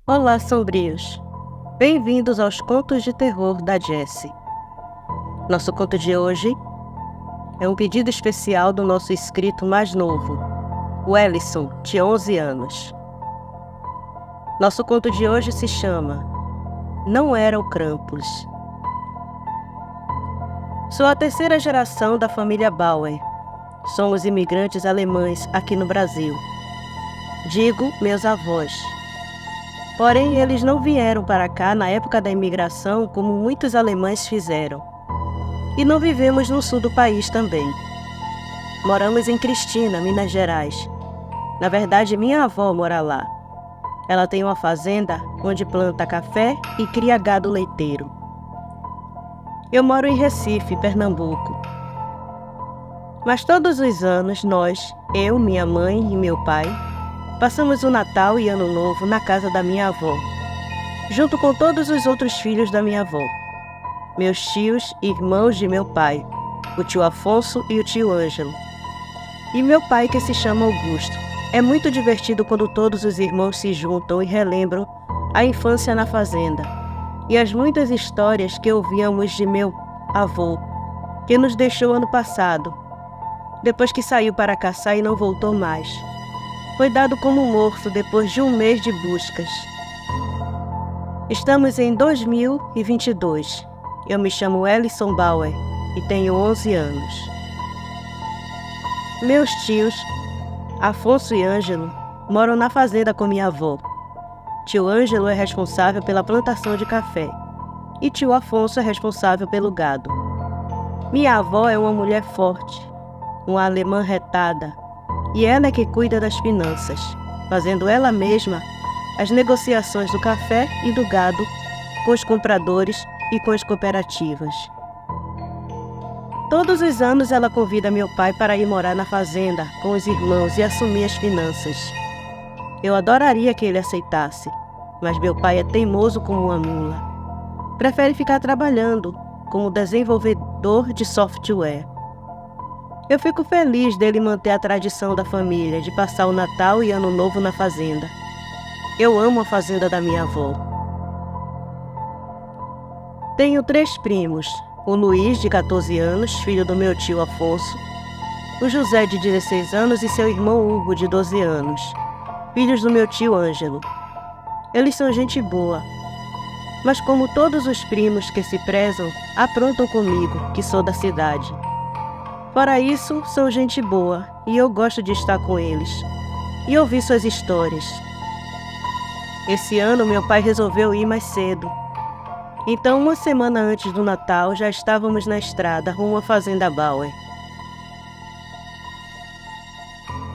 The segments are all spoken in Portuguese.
Olá, sombrios! Bem-vindos aos Contos de Terror da Jessie. Nosso conto de hoje é um pedido especial do nosso inscrito mais novo, o Ellison, de 11 anos. Nosso conto de hoje se chama Não Era o Krampus. Sou a terceira geração da família Bauer. Somos imigrantes alemães aqui no Brasil. Digo meus avós. Porém, eles não vieram para cá na época da imigração como muitos alemães fizeram. E não vivemos no sul do país também. Moramos em Cristina, Minas Gerais. Na verdade, minha avó mora lá. Ela tem uma fazenda onde planta café e cria gado leiteiro. Eu moro em Recife, Pernambuco. Mas todos os anos nós, eu, minha mãe e meu pai, passamos o Natal e Ano Novo na casa da minha avó, junto com todos os outros filhos da minha avó, meus tios e irmãos de meu pai, o tio Afonso e o tio Ângelo, e meu pai que se chama Augusto. É muito divertido quando todos os irmãos se juntam e relembram a infância na fazenda e as muitas histórias que ouvíamos de meu avô, que nos deixou ano passado, depois que saiu para caçar e não voltou mais. Foi dado como morto depois de um mês de buscas. Estamos em 2022. Eu me chamo Ellison Bauer e tenho 11 anos. Meus tios, Afonso e Ângelo, moram na fazenda com minha avó. Tio Ângelo é responsável pela plantação de café e tio Afonso é responsável pelo gado. Minha avó é uma mulher forte, uma alemã retada, e ela é que cuida das finanças, fazendo ela mesma as negociações do café e do gado com os compradores e com as cooperativas. Todos os anos ela convida meu pai para ir morar na fazenda com os irmãos e assumir as finanças. Eu adoraria que ele aceitasse, mas meu pai é teimoso como uma mula. Prefere ficar trabalhando como desenvolvedor de software. Eu fico feliz dele manter a tradição da família de passar o Natal e Ano Novo na fazenda. Eu amo a fazenda da minha avó. Tenho 3 primos, o Luiz, de 14 anos, filho do meu tio Afonso, o José, de 16 anos, e seu irmão Hugo, de 12 anos, filhos do meu tio Ângelo. Eles são gente boa, mas como todos os primos que se prezam, aprontam comigo, que sou da cidade. Fora isso, são gente boa e eu gosto de estar com eles e ouvir suas histórias. Esse ano, meu pai resolveu ir mais cedo. Então, uma semana antes do Natal, já estávamos na estrada rumo à Fazenda Bauer.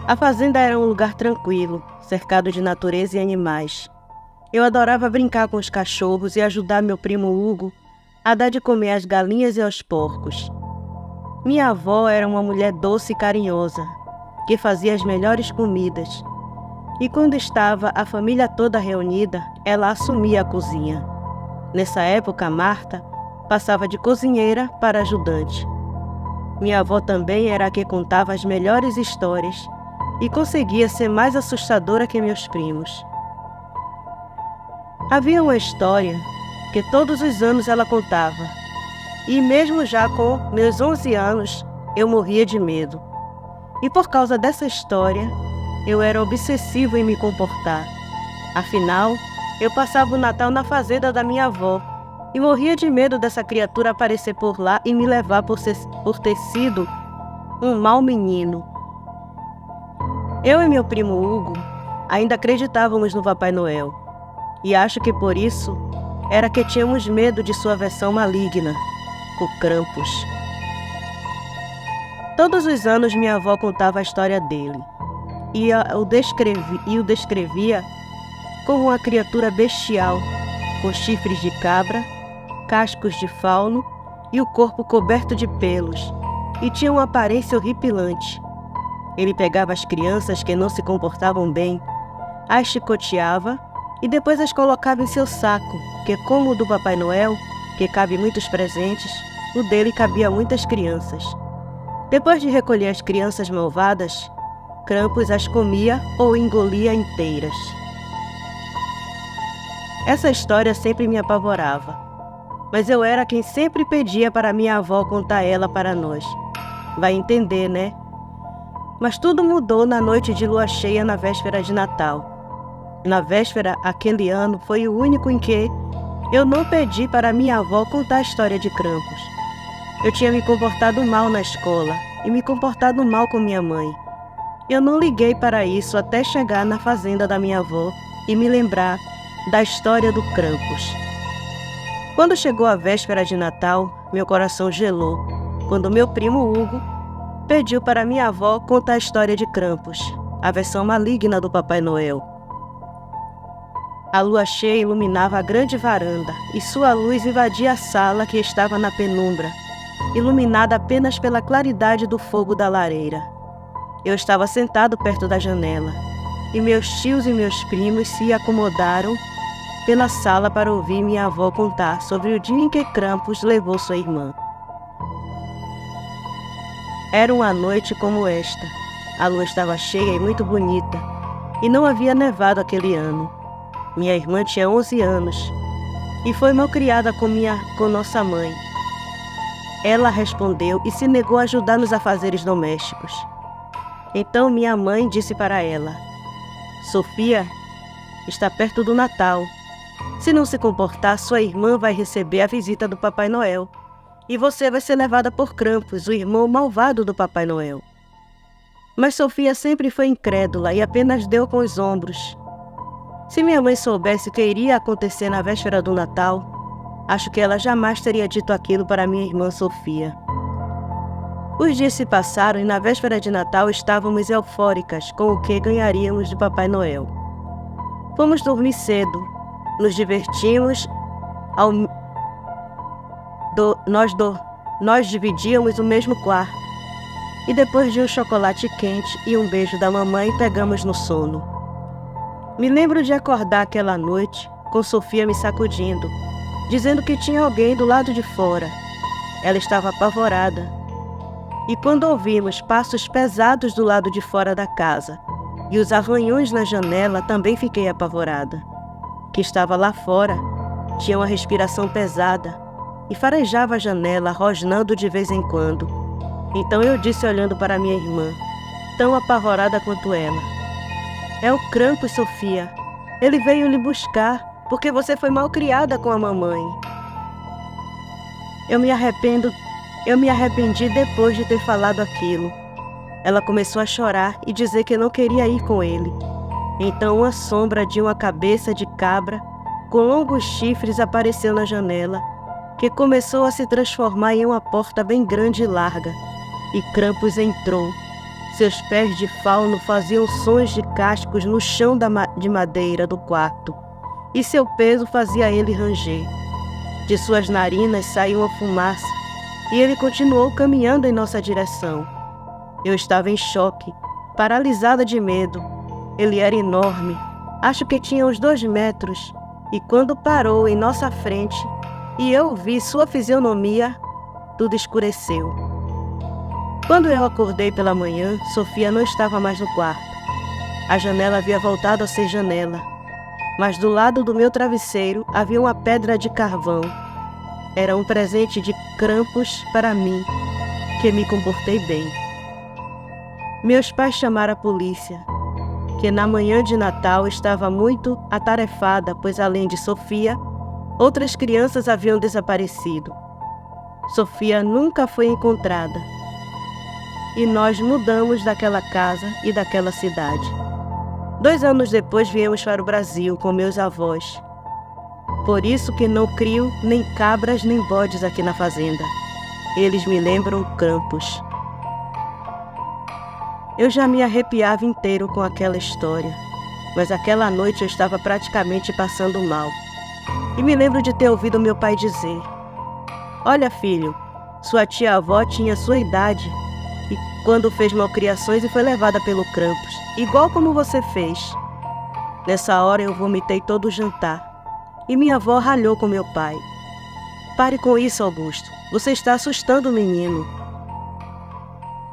A fazenda era um lugar tranquilo, cercado de natureza e animais. Eu adorava brincar com os cachorros e ajudar meu primo Hugo a dar de comer às galinhas e aos porcos. Minha avó era uma mulher doce e carinhosa, que fazia as melhores comidas. E quando estava a família toda reunida, ela assumia a cozinha. Nessa época, Marta passava de cozinheira para ajudante. Minha avó também era a que contava as melhores histórias e conseguia ser mais assustadora que meus primos. Havia uma história que todos os anos ela contava. E mesmo já com meus 11 anos, eu morria de medo. E por causa dessa história, eu era obsessivo em me comportar. Afinal, eu passava o Natal na fazenda da minha avó e morria de medo dessa criatura aparecer por lá e me levar por ter sido um mau menino. Eu e meu primo Hugo ainda acreditávamos no Papai Noel. E acho que por isso era que tínhamos medo de sua versão maligna, o Krampus. Todos os anos minha avó contava a história dele e o descrevia como uma criatura bestial, com chifres de cabra, cascos de fauno e o corpo coberto de pelos, e tinha uma aparência horripilante. Ele pegava as crianças que não se comportavam bem, as chicoteava e depois as colocava em seu saco, que, como o do Papai Noel, que cabe muitos presentes, o dele cabia muitas crianças. Depois de recolher as crianças malvadas, Krampus as comia ou engolia inteiras. Essa história sempre me apavorava, mas eu era quem sempre pedia para minha avó contar ela para nós. Vai entender, né? Mas tudo mudou na noite de lua cheia na véspera de Natal. Na véspera, aquele ano, foi o único em que eu não pedi para minha avó contar a história de Krampus. Eu tinha me comportado mal na escola e me comportado mal com minha mãe. Eu não liguei para isso até chegar na fazenda da minha avó e me lembrar da história do Krampus. Quando chegou a véspera de Natal, meu coração gelou, quando meu primo Hugo pediu para minha avó contar a história de Krampus, a versão maligna do Papai Noel. A lua cheia iluminava a grande varanda e sua luz invadia a sala que estava na penumbra, iluminada apenas pela claridade do fogo da lareira. Eu estava sentado perto da janela e meus tios e meus primos se acomodaram pela sala para ouvir minha avó contar sobre o dia em que Krampus levou sua irmã. Era uma noite como esta. A lua estava cheia e muito bonita, e não havia nevado aquele ano. Minha irmã tinha 11 anos e foi malcriada com nossa mãe. Ela respondeu e se negou a ajudar nos afazeres domésticos. Então minha mãe disse para ela: Sofia, está perto do Natal. Se não se comportar, sua irmã vai receber a visita do Papai Noel. E você vai ser levada por Krampus, o irmão malvado do Papai Noel. Mas Sofia sempre foi incrédula e apenas deu com os ombros. Se minha mãe soubesse o que iria acontecer na véspera do Natal, acho que ela jamais teria dito aquilo para minha irmã Sofia. Os dias se passaram e na véspera de Natal estávamos eufóricas com o que ganharíamos de Papai Noel. Fomos dormir cedo, nos divertimos, nós dividíamos o mesmo quarto e depois de um chocolate quente e um beijo da mamãe pegamos no sono. Me lembro de acordar aquela noite com Sofia me sacudindo, dizendo que tinha alguém do lado de fora. Ela estava apavorada. E quando ouvimos passos pesados do lado de fora da casa e os arranhões na janela, também fiquei apavorada. Que estava lá fora tinha uma respiração pesada e farejava a janela, rosnando de vez em quando. Então eu disse olhando para minha irmã, tão apavorada quanto ela: É o Krampus, Sofia. Ele veio lhe buscar porque você foi malcriada com a mamãe. Eu me arrependi depois de ter falado aquilo. Ela começou a chorar e dizer que não queria ir com ele. Então uma sombra de uma cabeça de cabra com longos chifres apareceu na janela, que começou a se transformar em uma porta bem grande e larga, e Krampus entrou. Seus pés de fauno faziam sons de cascos no chão de madeira do quarto, e seu peso fazia ele ranger. De suas narinas saía uma fumaça, e ele continuou caminhando em nossa direção. Eu estava em choque, paralisada de medo. Ele era enorme, acho que tinha uns 2 metros, e quando parou em nossa frente e eu vi sua fisionomia, tudo escureceu. Quando eu acordei pela manhã, Sofia não estava mais no quarto. A janela havia voltado a ser janela, mas do lado do meu travesseiro havia uma pedra de carvão. Era um presente de Krampus para mim, que me comportei bem. Meus pais chamaram a polícia, que na manhã de Natal estava muito atarefada, pois além de Sofia, outras crianças haviam desaparecido. Sofia nunca foi encontrada. E nós mudamos daquela casa e daquela cidade. 2 anos depois viemos para o Brasil com meus avós. Por isso que não crio nem cabras nem bodes aqui na fazenda. Eles me lembram Krampus. Eu já me arrepiava inteiro com aquela história, mas aquela noite eu estava praticamente passando mal. E me lembro de ter ouvido meu pai dizer: Olha, filho, sua tia-avó tinha sua idade e quando fez malcriações e foi levada pelo Krampus, igual como você fez. Nessa hora eu vomitei todo o jantar e minha avó ralhou com meu pai. Pare com isso, Augusto. Você está assustando o menino.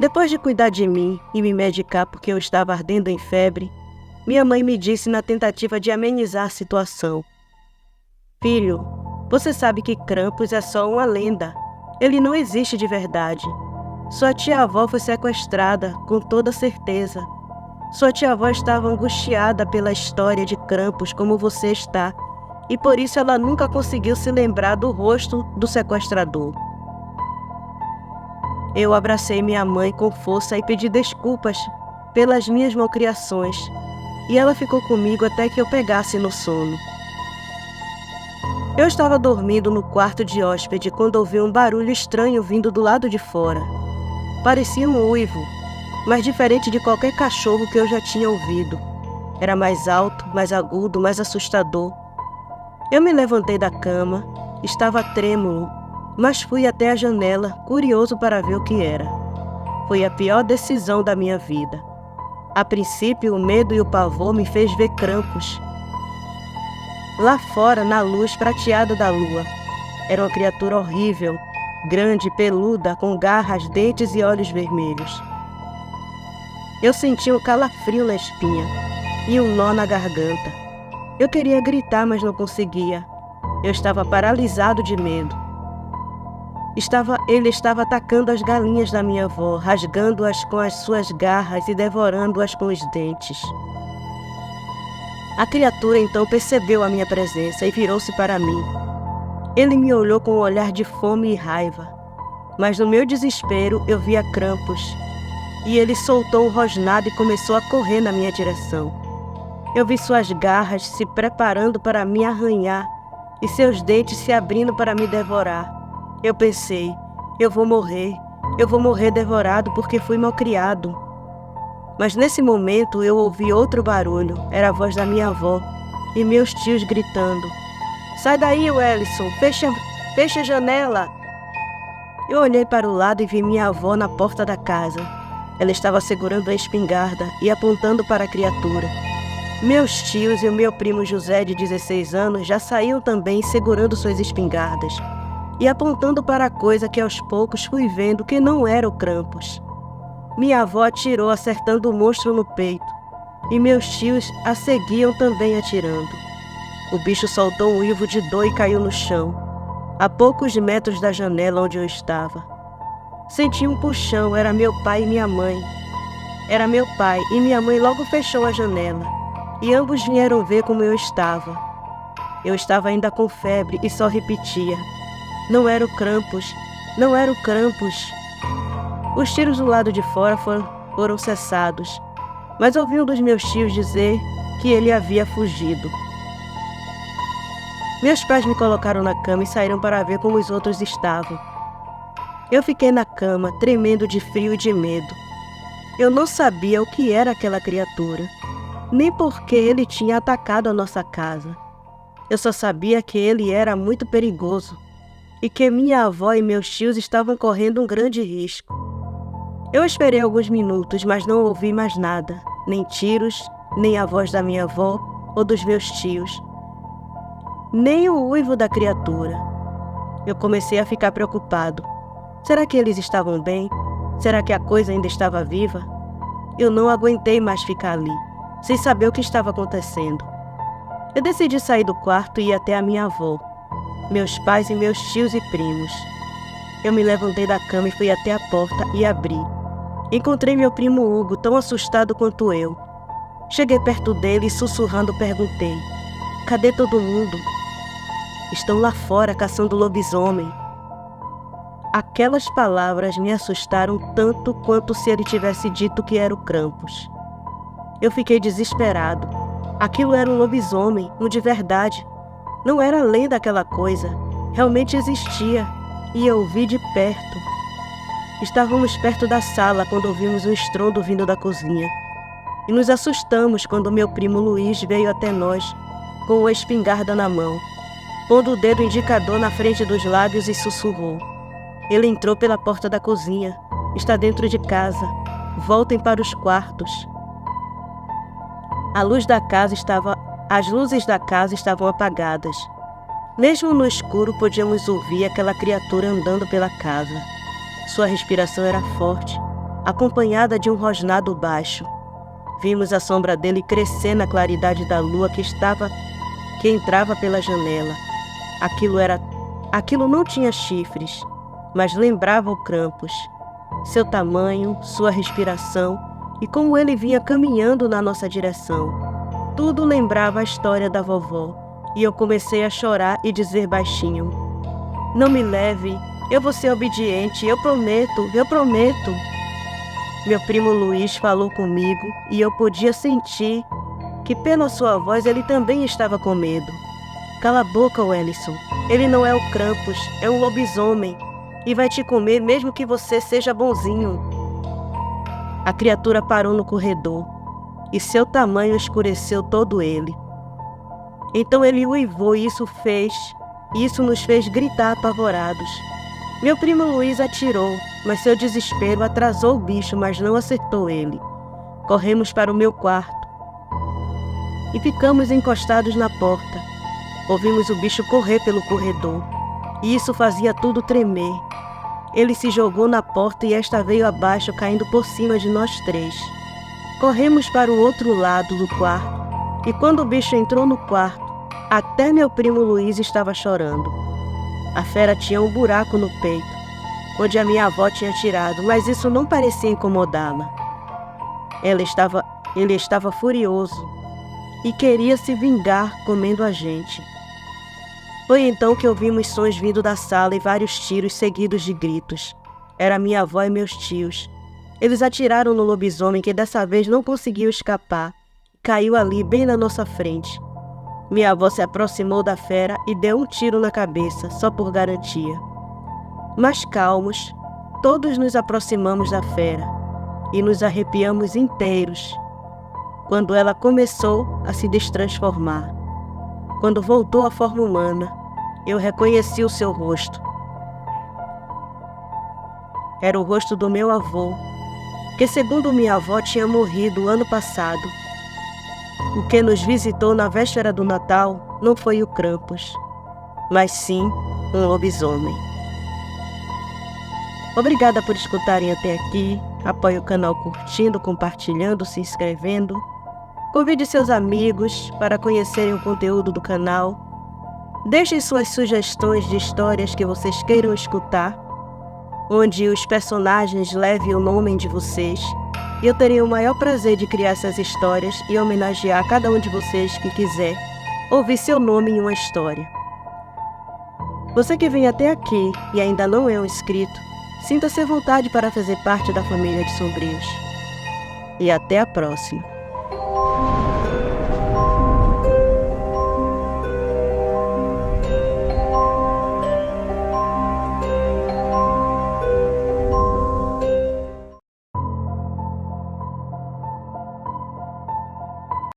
Depois de cuidar de mim e me medicar porque eu estava ardendo em febre, minha mãe me disse na tentativa de amenizar a situação: Filho, você sabe que Krampus é só uma lenda. Ele não existe de verdade. Sua tia-avó foi sequestrada, com toda certeza. Sua tia-avó estava angustiada pela história de Krampus como você está, e por isso ela nunca conseguiu se lembrar do rosto do sequestrador. Eu abracei minha mãe com força e pedi desculpas pelas minhas malcriações, e ela ficou comigo até que eu pegasse no sono. Eu estava dormindo no quarto de hóspede quando ouvi um barulho estranho vindo do lado de fora. Parecia um uivo, mas diferente de qualquer cachorro que eu já tinha ouvido. Era mais alto, mais agudo, mais assustador. Eu me levantei da cama, estava trêmulo, mas fui até a janela, curioso para ver o que era. Foi a pior decisão da minha vida. A princípio, o medo e o pavor me fez ver Krampus. Lá fora, na luz prateada da lua, era uma criatura horrível, grande, peluda, com garras, dentes e olhos vermelhos. Eu senti um calafrio na espinha e um nó na garganta. Eu queria gritar, mas não conseguia. Eu estava paralisado de medo. Ele estava atacando as galinhas da minha avó, rasgando-as com as suas garras e devorando-as com os dentes. A criatura então percebeu a minha presença e virou-se para mim. Ele me olhou com um olhar de fome e raiva, mas no meu desespero eu vi a Krampus, e ele soltou um rosnado e começou a correr na minha direção. Eu vi suas garras se preparando para me arranhar e seus dentes se abrindo para me devorar. Eu pensei, eu vou morrer devorado porque fui malcriado. Mas nesse momento eu ouvi outro barulho, era a voz da minha avó e meus tios gritando: "Sai daí, Wellison, fecha a janela!" Eu olhei para o lado e vi minha avó na porta da casa. Ela estava segurando a espingarda e apontando para a criatura. Meus tios e o meu primo José, de 16 anos, já saíam também segurando suas espingardas e apontando para a coisa que aos poucos fui vendo que não era o Krampus. Minha avó atirou, acertando o monstro no peito, e meus tios a seguiam também atirando. O bicho soltou um uivo de dor e caiu no chão, a poucos metros da janela onde eu estava. Senti um puxão, era meu pai e minha mãe. Era meu pai e minha mãe logo fechou a janela, e ambos vieram ver como eu estava. Eu estava ainda com febre e só repetia: "Não era o Krampus, não era o Krampus." Os tiros do lado de fora foram cessados, mas ouvi um dos meus tios dizer que ele havia fugido. Meus pais me colocaram na cama e saíram para ver como os outros estavam. Eu fiquei na cama, tremendo de frio e de medo. Eu não sabia o que era aquela criatura, nem por que ele tinha atacado a nossa casa. Eu só sabia que ele era muito perigoso e que minha avó e meus tios estavam correndo um grande risco. Eu esperei alguns minutos, mas não ouvi mais nada, nem tiros, nem a voz da minha avó ou dos meus tios, nem o uivo da criatura. Eu comecei a ficar preocupado. Será que eles estavam bem? Será que a coisa ainda estava viva? Eu não aguentei mais ficar ali, sem saber o que estava acontecendo. Eu decidi sair do quarto e ir até a minha avó, meus pais e meus tios e primos. Eu me levantei da cama e fui até a porta e abri. Encontrei meu primo Hugo, tão assustado quanto eu. Cheguei perto dele e sussurrando perguntei: "Cadê todo mundo?" "Estão lá fora caçando lobisomem." Aquelas palavras me assustaram tanto quanto se ele tivesse dito que era o Krampus. Eu fiquei desesperado. Aquilo era um lobisomem, um de verdade. Não era além daquela coisa. Realmente existia. E eu o vi de perto. Estávamos perto da sala quando ouvimos um estrondo vindo da cozinha. E nos assustamos quando meu primo Luiz veio até nós, com uma espingarda na mão, pondo o dedo indicador na frente dos lábios e sussurrou: "Ele entrou pela porta da cozinha. Está dentro de casa. Voltem para os quartos." As luzes da casa estavam apagadas. Mesmo no escuro podíamos ouvir aquela criatura andando pela casa. Sua respiração era forte, acompanhada de um rosnado baixo. Vimos a sombra dele crescer na claridade da lua que entrava pela janela, Aquilo não tinha chifres, mas lembrava o Krampus. Seu tamanho, sua respiração e como ele vinha caminhando na nossa direção. Tudo lembrava a história da vovó, e eu comecei a chorar e dizer baixinho: "Não me leve, eu vou ser obediente, eu prometo, eu prometo." Meu primo Luiz falou comigo e eu podia sentir que pela sua voz ele também estava com medo. "Cala a boca, Wellison. Ele não é o Krampus, é um lobisomem e vai te comer mesmo que você seja bonzinho." A criatura parou no corredor e seu tamanho escureceu todo ele. Então ele uivou e isso nos fez gritar apavorados. Meu primo Luiz atirou, mas seu desespero atrasou o bicho, mas não acertou ele. Corremos para o meu quarto e ficamos encostados na porta. Ouvimos o bicho correr pelo corredor, e isso fazia tudo tremer. Ele se jogou na porta e esta veio abaixo, caindo por cima de nós três. Corremos para o outro lado do quarto, e quando o bicho entrou no quarto, até meu primo Luiz estava chorando. A fera tinha um buraco no peito, onde a minha avó tinha tirado, mas isso não parecia incomodá-la. Ele estava furioso e queria se vingar comendo a gente. Foi então que ouvimos sons vindo da sala e vários tiros seguidos de gritos. Era minha avó e meus tios. Eles atiraram no lobisomem, que dessa vez não conseguiu escapar. Caiu ali bem na nossa frente. Minha avó se aproximou da fera e deu um tiro na cabeça, só por garantia. Mas calmos, todos nos aproximamos da fera e nos arrepiamos inteiros quando ela começou a se destransformar. Quando voltou à forma humana, eu reconheci o seu rosto. Era o rosto do meu avô, que segundo minha avó tinha morrido ano passado. O que nos visitou na véspera do Natal não foi o Krampus, mas sim um lobisomem. Obrigada por escutarem até aqui. Apoie o canal curtindo, compartilhando, se inscrevendo. Convide seus amigos para conhecerem o conteúdo do canal. Deixem suas sugestões de histórias que vocês queiram escutar, onde os personagens levem o nome de vocês. E eu terei o maior prazer de criar essas histórias e homenagear cada um de vocês que quiser ouvir seu nome em uma história. Você que vem até aqui e ainda não é um inscrito, sinta-se à vontade para fazer parte da família de Sombrios. E até a próxima!